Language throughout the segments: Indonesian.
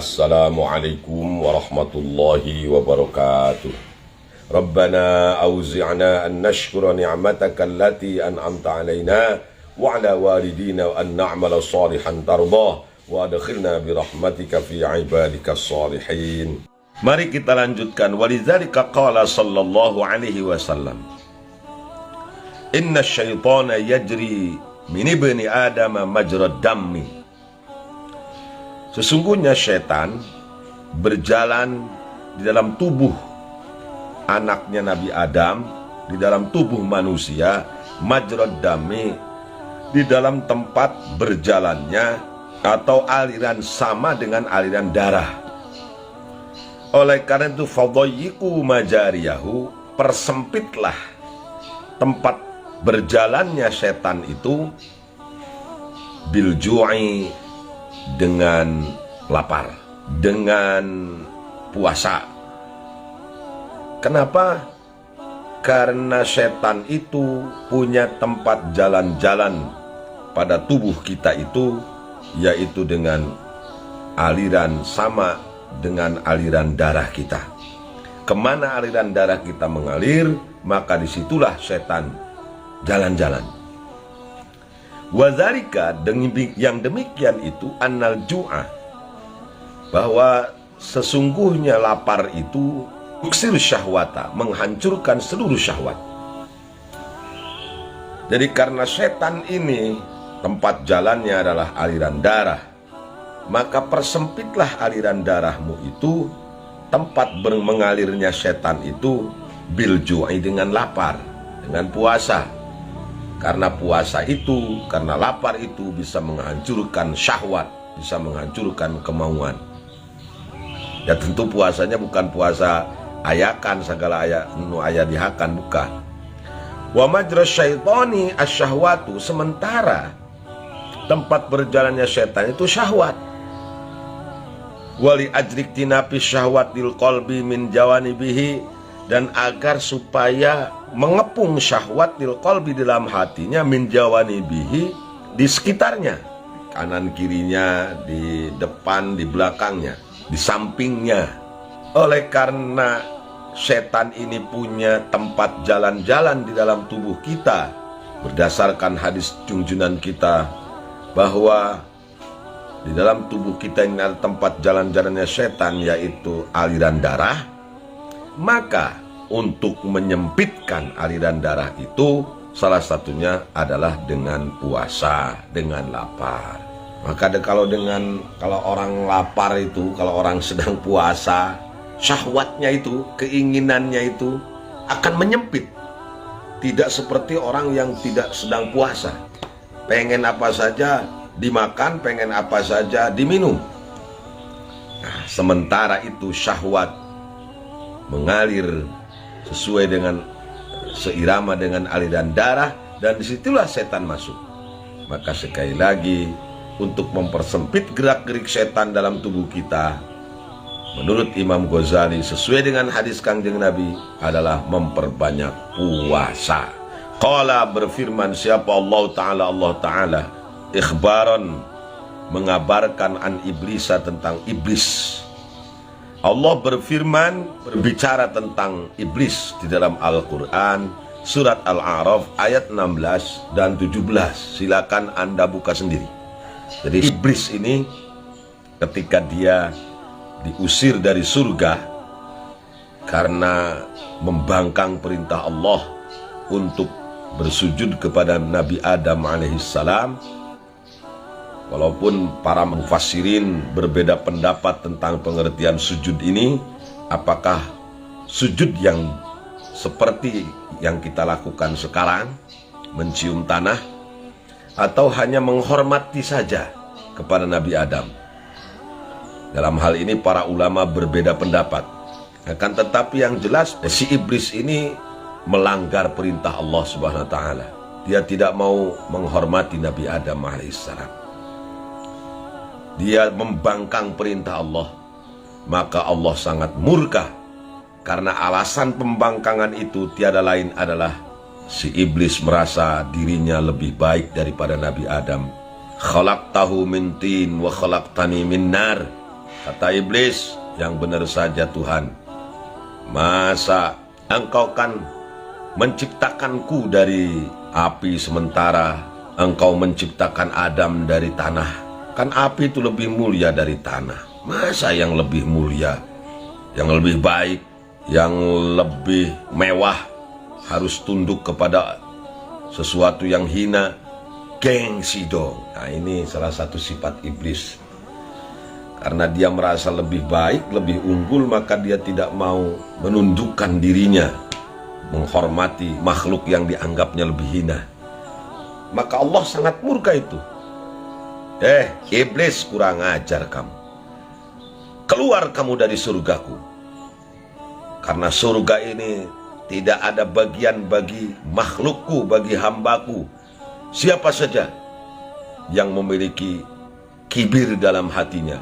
Assalamualaikum warahmatullahi wabarakatuh. Rabbana auzi'na an nashkura ni'mataka allati an'amta alaina wa ala walidina wa an na'mala salihan tardah wa adkhilna bi rahmatika fi ibadika salihin. Mari kita lanjutkan. Walidzalika qala sallallahu alaihi wasallam, inna syaitana yajri min ibni adama majrad dammi. Sesungguhnya setan berjalan di dalam tubuh anaknya Nabi Adam, di dalam tubuh manusia, majrad dammi, di dalam tempat berjalannya atau aliran sama dengan aliran darah. Oleh karena itu fadayyiqu majariyahu, persempitlah tempat berjalannya setan itu, bil ju'i, dengan lapar, dengan puasa. Kenapa? Karena setan itu punya tempat jalan-jalan pada tubuh kita itu, yaitu dengan aliran sama dengan aliran darah kita. Kemana aliran darah kita mengalir, maka disitulah setan jalan-jalan. Wadzalika, yang demikian itu, annal ju'a, bahwa sesungguhnya lapar itu uksir syahwata, menghancurkan seluruh syahwat. Jadi karena setan ini tempat jalannya adalah aliran darah, maka persempitlah aliran darahmu itu, tempat mengalirnya setan itu, bil ju'i, dengan lapar, dengan puasa. Karena puasa itu, karena lapar itu bisa menghancurkan syahwat, bisa menghancurkan kemauan. Ya tentu puasanya bukan puasa ayakan, segala aya dihakan, bukan. Wa majra syaitani asyahwatu, sementara tempat berjalannya setan itu syahwat. Wali ajrik tinapi syahwatil qalbi min jawanibihi, dan agar supaya mengepung syahwatil qalbi dalam hatinya, min jawanibihi, di sekitarnya, kanan kirinya, di depan, di belakangnya, di sampingnya. Oleh karena setan ini punya tempat jalan-jalan di dalam tubuh kita, berdasarkan hadis junjunan kita bahwa di dalam tubuh kita ini ada tempat jalan-jalannya setan, yaitu aliran darah. Maka untuk menyempitkan aliran darah itu, salah satunya adalah dengan puasa, dengan lapar. Maka kalau orang lapar itu, kalau orang sedang puasa, syahwatnya itu, keinginannya itu akan menyempit. Tidak seperti orang yang tidak sedang puasa, pengen apa saja dimakan, pengen apa saja diminum. Nah, sementara itu syahwat mengalir sesuai dengan seirama dengan aliran darah, dan disitulah setan masuk. Maka sekali lagi, untuk mempersempit gerak-gerik setan dalam tubuh kita, menurut Imam Ghazali, sesuai dengan hadis Kangjeng Nabi, adalah memperbanyak puasa. Qala, berfirman siapa Allah Ta'ala, ikhbaran, mengabarkan an iblisa, tentang iblis. Allah berfirman, berbicara tentang iblis di dalam Al-Quran, surat Al-A'raf ayat 16 dan 17. Silakan Anda buka sendiri. Jadi iblis ini ketika dia diusir dari surga karena membangkang perintah Allah untuk bersujud kepada Nabi Adam alaihissalam, walaupun para mufassirin berbeda pendapat tentang pengertian sujud ini, apakah sujud yang seperti yang kita lakukan sekarang, mencium tanah, atau hanya menghormati saja kepada Nabi Adam. Dalam hal ini para ulama berbeda pendapat. Akan tetapi yang jelas, si iblis ini melanggar perintah Allah Subhanahu wa Ta'ala. Dia tidak mau menghormati Nabi Adam alaihissalam. Dia membangkang perintah Allah, maka Allah sangat murka. Karena alasan pembangkangan itu tiada lain adalah si iblis merasa dirinya lebih baik daripada Nabi Adam. Khalaqtahu min tin wa khalaqtani min nar. Kata iblis, yang benar saja Tuhan, masa engkau kan menciptakanku dari api sementara engkau menciptakan Adam dari tanah? Kan api itu lebih mulia dari tanah. Masa yang lebih mulia, yang lebih baik, yang lebih mewah harus tunduk kepada sesuatu yang hina? Gengsi dong. Nah, ini salah satu sifat iblis. Karena dia merasa lebih baik, lebih unggul, maka dia tidak mau menundukkan dirinya, menghormati makhluk yang dianggapnya lebih hina. Maka Allah sangat murka itu. Iblis, kurang ajar kamu. Keluar kamu dari surgaku. Karena surga ini tidak ada bagian bagi makhlukku, bagi hambaku. Siapa saja yang memiliki kibir dalam hatinya,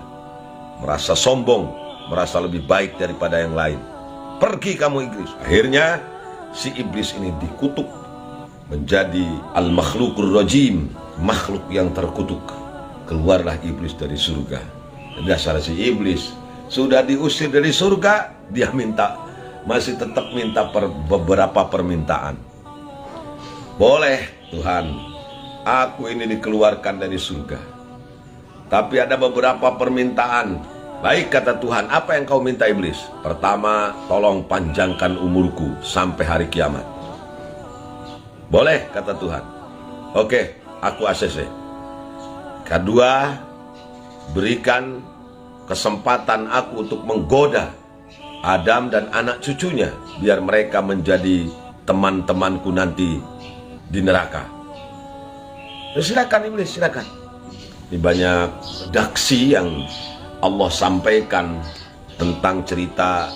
merasa sombong, merasa lebih baik daripada yang lain, pergi kamu iblis. Akhirnya si iblis ini dikutuk menjadi al-makhlukur rajim, makhluk yang terkutuk. Keluarlah iblis dari surga. Dasar si iblis sudah diusir dari surga, dia masih tetap minta beberapa permintaan. Boleh Tuhan, aku ini dikeluarkan dari surga, tapi ada beberapa permintaan. Baik, kata Tuhan, apa yang kau minta iblis? Pertama, tolong panjangkan umurku sampai hari kiamat. Boleh, kata Tuhan. Oke, aku ACC. Kedua, berikan kesempatan aku untuk menggoda Adam dan anak cucunya, biar mereka menjadi teman-temanku nanti di neraka. Silakan iblis, silakan. Ini banyak redaksi yang Allah sampaikan tentang cerita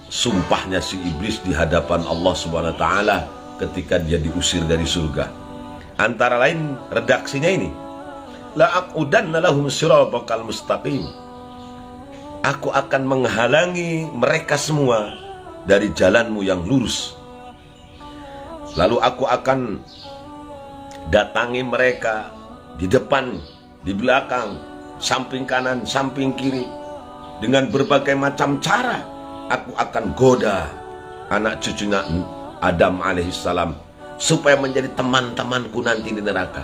sumpahnya si iblis di hadapan Allah Subhanahu wa taala ketika dia diusir dari surga. Antara lain redaksinya ini, la aqudanna lahum siratal mustaqim. Aku akan menghalangi mereka semua dari jalanmu yang lurus. Lalu aku akan datangi mereka di depan, di belakang, samping kanan, samping kiri. Dengan berbagai macam cara aku akan goda anak cucunya Adam alaihissalam supaya menjadi teman-temanku nanti di neraka.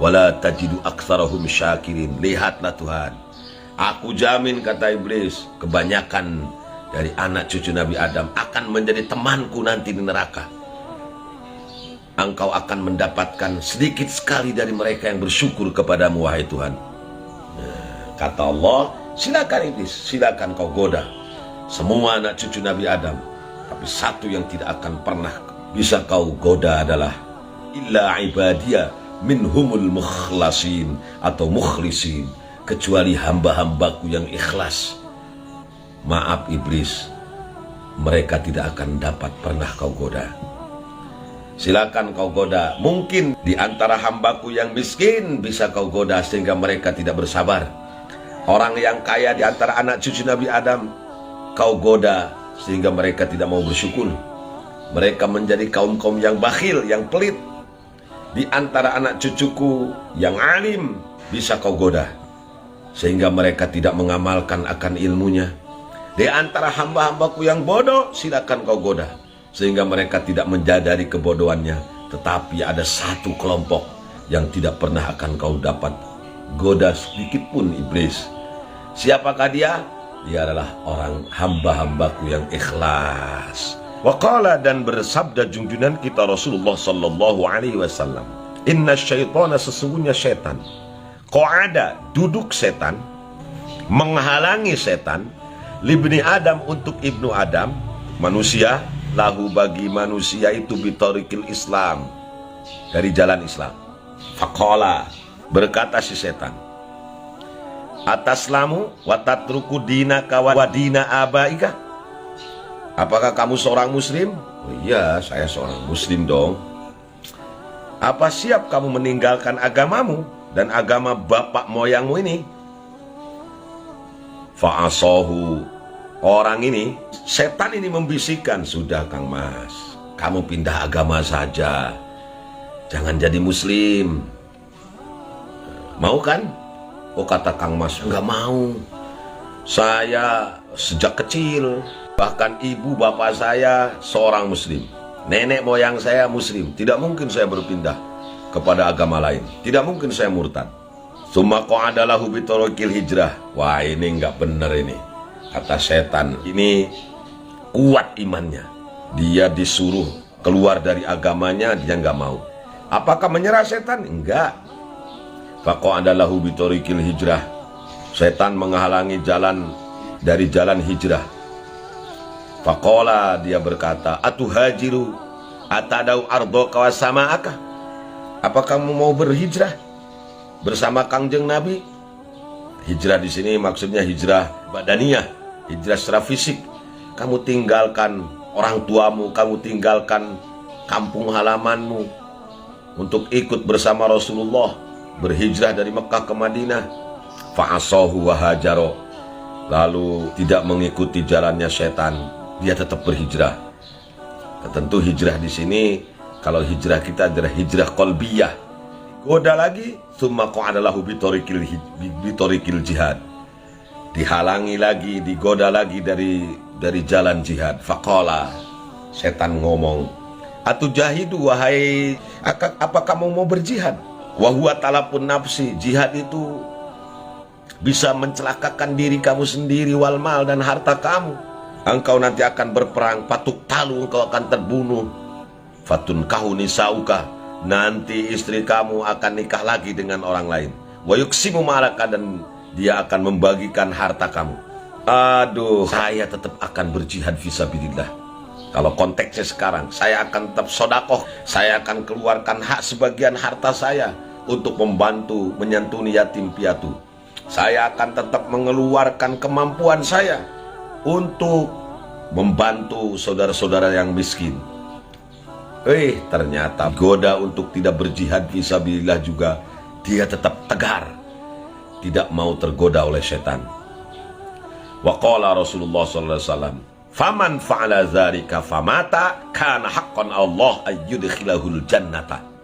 Wala tajidu aktsarahum syakirin. Lihatlah Tuhan, aku jamin, kata iblis, kebanyakan dari anak cucu Nabi Adam akan menjadi temanku nanti di neraka. Engkau akan mendapatkan sedikit sekali dari mereka yang bersyukur kepadamu, wahai Tuhan. Kata Allah, silakan iblis, silakan kau goda semua anak cucu Nabi Adam. Tapi satu yang tidak akan pernah bisa kau goda adalah illa ibadiya minhumul mukhlasin atau mukhlisin, kecuali hamba-hambaku yang ikhlas. Maaf iblis, mereka tidak akan dapat pernah kau goda. Silakan kau goda. Mungkin di antara hambaku yang miskin bisa kau goda sehingga mereka tidak bersabar. Orang yang kaya di antara anak cucu Nabi Adam kau goda sehingga mereka tidak mau bersyukur. Mereka menjadi kaum-kaum yang bakhil, yang pelit. Di antara anak cucuku yang alim bisa kau goda sehingga mereka tidak mengamalkan akan ilmunya. Di antara hamba-hambaku yang bodoh, silakan kau goda sehingga mereka tidak menjadari kebodohannya. Tetapi ada satu kelompok yang tidak pernah akan kau dapat goda sedikit pun, iblis. Siapakah dia? Dia adalah orang hamba-hambaku yang ikhlas. Waqala, dan bersabda junjungan kita Rasulullah sallallahu alaihi wasallam, inna syaitana, sesungguhnya setan, qa'ada, duduk setan, menghalangi setan, libni Adam, untuk ibnu Adam, manusia, lahu, bagi manusia itu, bitorikil Islam, dari jalan Islam. Faqala, berkata si setan, ataslamu wa tatruku dinaka wa dina abaika. Apakah kamu seorang muslim? Oh iya, saya seorang muslim dong. Apa siap kamu meninggalkan agamamu dan agama bapak moyangmu ini? Fa'asohu, orang ini, setan ini membisikkan, sudah Kang Mas, kamu pindah agama saja, jangan jadi muslim. Mau kan? Oh, kata Kang Mas, enggak mau. Saya sejak kecil, bahkan ibu bapak saya seorang muslim, nenek moyang saya muslim. Tidak mungkin saya berpindah kepada agama lain. Tidak mungkin saya murtad. Summa qa'adalahu bitorokil hijrah. Wah, ini nggak benar ini. Kata setan, ini kuat imannya. Dia disuruh keluar dari agamanya, dia nggak mau. Apakah menyerah setan? Enggak. Faqa'adalahu bitorokil hijrah. Setan menghalangi jalan dari jalan hijrah. Faqala, dia berkata, atuhajiru atadau ardoka wa sama'aka. Apa kamu mau berhijrah bersama Kangjeng Nabi? Hijrah di sini maksudnya hijrah badaniyah, hijrah secara fisik. Kamu tinggalkan orang tuamu, kamu tinggalkan kampung halamanmu untuk ikut bersama Rasulullah berhijrah dari Mekah ke Madinah. Fa'asahu wa hajaro. Lalu tidak mengikuti jalannya setan, dia tetap berhijrah. Tentu hijrah di sini, kalau hijrah kita adalah hijrah qalbiyah. Goda lagi, summa qa'adalahu bitorikil jihad. Dihalangi lagi, digoda lagi dari jalan jihad. Faqala, setan ngomong, atujahidu, wahai, apa kamu mau berjihad? Wa huwa talapun nafsi. Jihad itu bisa mencelakakan diri kamu sendiri, wal mal, dan harta kamu. Engkau nanti akan berperang, patuk talu, engkau akan terbunuh. Fatun kahuni sauka, nanti istri kamu akan nikah lagi dengan orang lain. Wa yuksimu malaka, dan dia akan membagikan harta kamu. Aduh, saya tetap akan berjihad fisabilillah. Kalau konteksnya sekarang, saya akan tetap sodakoh. Saya akan keluarkan hak sebagian harta saya untuk membantu menyantuni yatim piatu. Saya akan tetap mengeluarkan kemampuan saya untuk membantu saudara-saudara yang miskin. Ternyata goda untuk tidak berjihad fisabilillah juga, dia tetap tegar, tidak mau tergoda oleh setan. Wa qala Rasulullah sallallahu alaihi wasallam, faman fa'ala dzalika famata kana haqqan Allah ayyudkhilahul jannata.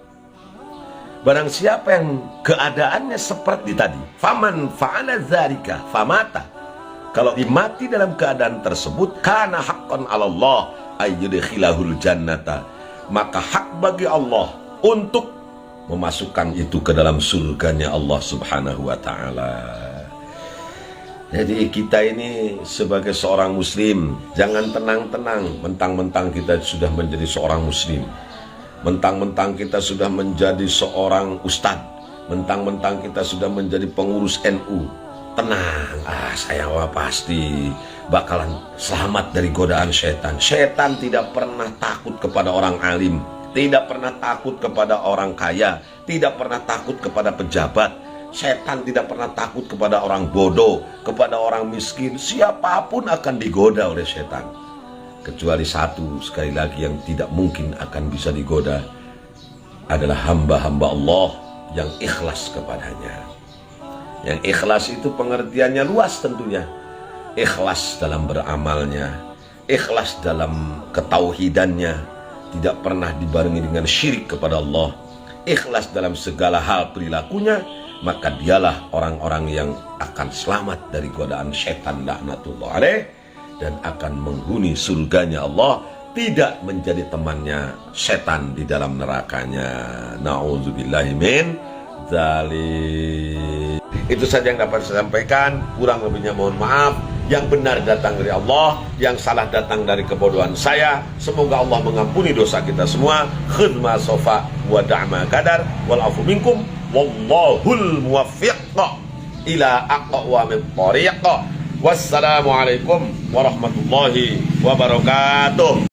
Barang siapa yang keadaannya seperti tadi, faman fa'ala dzalika famata, kalau mati dalam keadaan tersebut, kana haqqan 'alallah ayyudkhilahul jannata, maka hak bagi Allah untuk memasukkan itu ke dalam surganya Allah Subhanahu wa taala. Jadi kita ini sebagai seorang muslim, jangan tenang-tenang mentang-mentang kita sudah menjadi seorang muslim, mentang-mentang kita sudah menjadi seorang ustadz, mentang-mentang kita sudah menjadi pengurus NU. Tenang, saya pasti bakalan selamat dari godaan setan. Setan tidak pernah takut kepada orang alim, tidak pernah takut kepada orang kaya, tidak pernah takut kepada pejabat. Setan tidak pernah takut kepada orang bodoh, kepada orang miskin. Siapapun akan digoda oleh setan, kecuali satu, sekali lagi, yang tidak mungkin akan bisa digoda adalah hamba-hamba Allah yang ikhlas kepadanya. Yang ikhlas itu pengertiannya luas tentunya. Ikhlas dalam beramalnya, ikhlas dalam ketauhidannya, tidak pernah dibarengi dengan syirik kepada Allah, ikhlas dalam segala hal perilakunya, maka dialah orang-orang yang akan selamat dari godaan setan laknatullah alaih dan akan menghuni surganya Allah, tidak menjadi temannya setan di dalam nerakanya. Na'udzubillahi min dzalik. Itu saja yang dapat saya sampaikan, kurang lebihnya mohon maaf. Yang benar datang dari Allah, yang salah datang dari kebodohan saya. Semoga Allah mengampuni dosa kita semua. Khidma sofa wa da'ma qadar wal afu minkum wallahul muwaffiq ila aqwamit thariq. Wassalamualaikum warahmatullahi wabarakatuh.